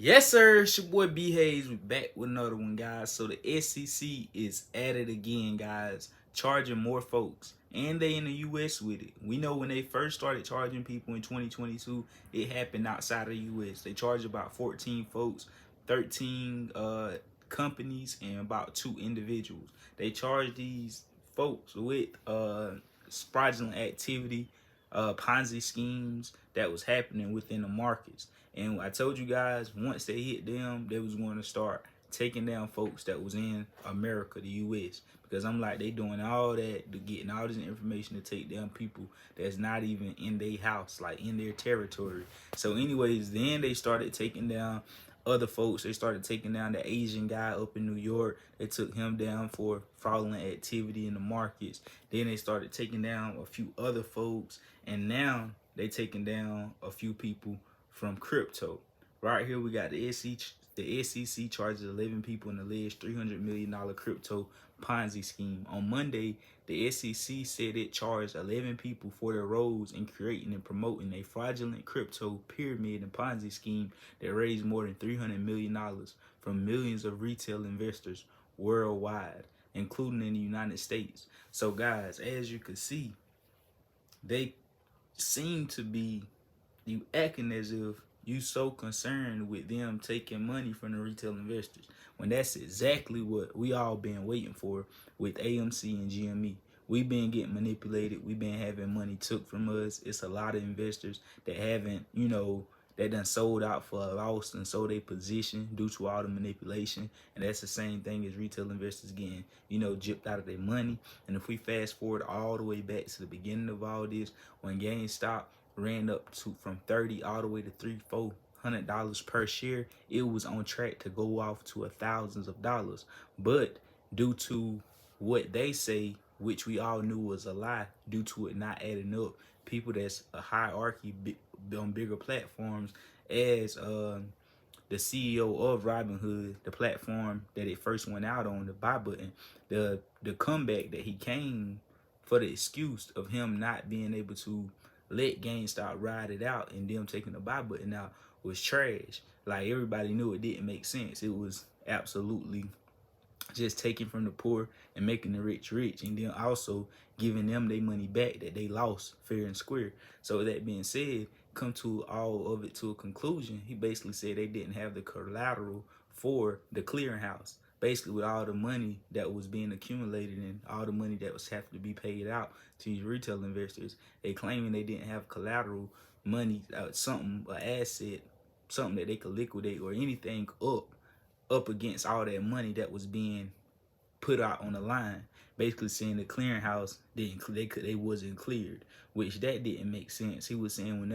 Yes, sir. It's your boy B Hayes. We back with another one, guys. So the SEC is at it again, guys, charging more folks, and they in the U.S. with it. We know when they first started charging people in 2022, it happened outside of the U.S. They charged about 14 folks, 13 companies, and about 2 individuals. They charged these folks with fraudulent activity, Ponzi schemes that was happening within the markets. And I told you guys, once they hit them, they was going to start taking down folks that was in America, the U.S. Because I'm like, they doing all that, getting all this information to take down people that's not even in their house, like in their territory. So anyways, then they started taking down other folks. They started taking down the Asian guy up in New York. They took him down for fraudulent activity in the markets. Then they started taking down a few other folks. And now they taking down a few people from crypto. Right here we got the SEC charges 11 people in the alleged $300 million crypto Ponzi scheme. On Monday, the SEC said it charged 11 people for their roles in creating and promoting a fraudulent crypto pyramid and Ponzi scheme that raised more than $300 million from millions of retail investors worldwide, including in the United States. So guys, as you can see, they seem to be you acting as if you so concerned with them taking money from the retail investors when that's exactly what we all been waiting for with AMC and GME. We been getting manipulated. We been having money took from us. It's a lot of investors that haven't, that done sold out for a loss and sold their position due to all the manipulation. And that's the same thing as retail investors getting, gypped out of their money. And if we fast forward all the way back to the beginning of all this, when GameStop ran up to from 30 all the way to $300-400 per share, it was on track to go off to thousands of dollars. But due to what they say, which we all knew was a lie, due to it not adding up, people that's a hierarchy on bigger platforms, as the CEO of Robinhood, the platform that it first went out on, the buy button, the comeback that he came for, the excuse of him not being able to let GameStop ride it out and them taking the buy button out was trash. Like, everybody knew it didn't make sense. It was absolutely just taking from the poor and making the rich rich, and then also giving them their money back that they lost fair and square. So that being said, come to all of it to a conclusion. He basically said they didn't have the collateral for the clearinghouse. Basically, with all the money that was being accumulated and all the money that was having to be paid out to these retail investors, they claiming they didn't have collateral money, something, an asset, something that they could liquidate or anything up against all that money that was being put out on the line. Basically saying the clearinghouse they wasn't cleared, which that didn't make sense. He was saying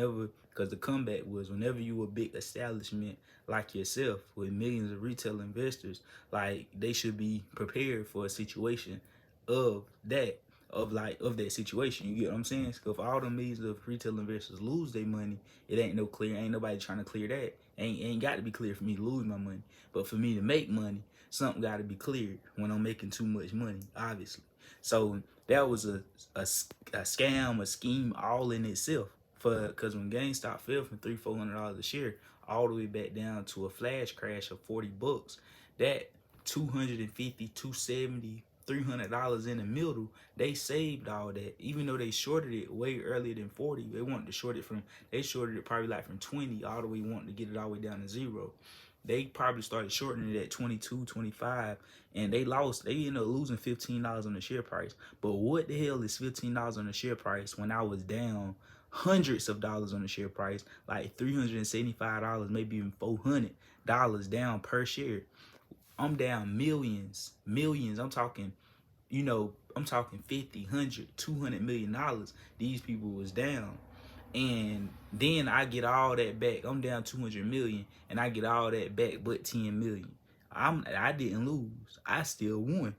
because the comeback was whenever you a big establishment like yourself with millions of retail investors, like, they should be prepared for a situation of that that situation. You get what I'm saying? So if all the millions of retail investors lose their money, it ain't nobody trying to clear that. Ain't got to be clear for me to lose my money. But for me to make money, something got to be cleared when I'm making too much money, obviously. So that was a scam, a scheme all in itself. Because when GameStop fell from $300-400 a share all the way back down to a flash crash of $40, that 250, 270, $300 in the middle, they saved all that. Even though they shorted it way earlier than 40, they shorted it probably like from 20 all the way, wanting to get it all the way down to zero. They probably started shortening it at 22, 25, and they ended up losing $15 on the share price. But what the hell is $15 on the share price when I was down hundreds of dollars on the share price, like $375, maybe even $400 down per share? I'm down millions. I'm talking, I'm talking 50, 100, $200 million. These people was down. And then I get all that back. I'm down 200 million and I get all that back but 10 million. I didn't lose. I still won.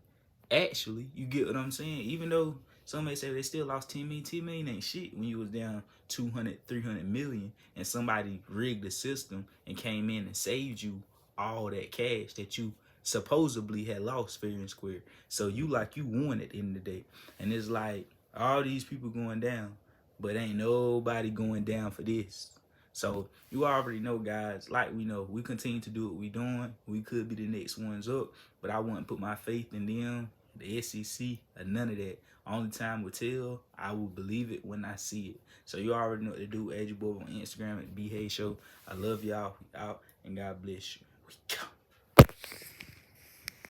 Actually, you get what I'm saying? Even though somebody say they still lost 10 million, 10 million ain't shit when you was down 200, 300 million and somebody rigged the system and came in and saved you all that cash that you supposedly had lost fair and square. So you won at the end of the day. And it's like all these people going down, but ain't nobody going down for this. So you already know, guys, like we know, we continue to do what we doing. We could be the next ones up, but I wouldn't put my faith in them, the SEC, or none of that. Only time will tell. I will believe it when I see it. So you already know what to do. Add your boy on Instagram at BHay Show. I love y'all. We out, and God bless you. We go.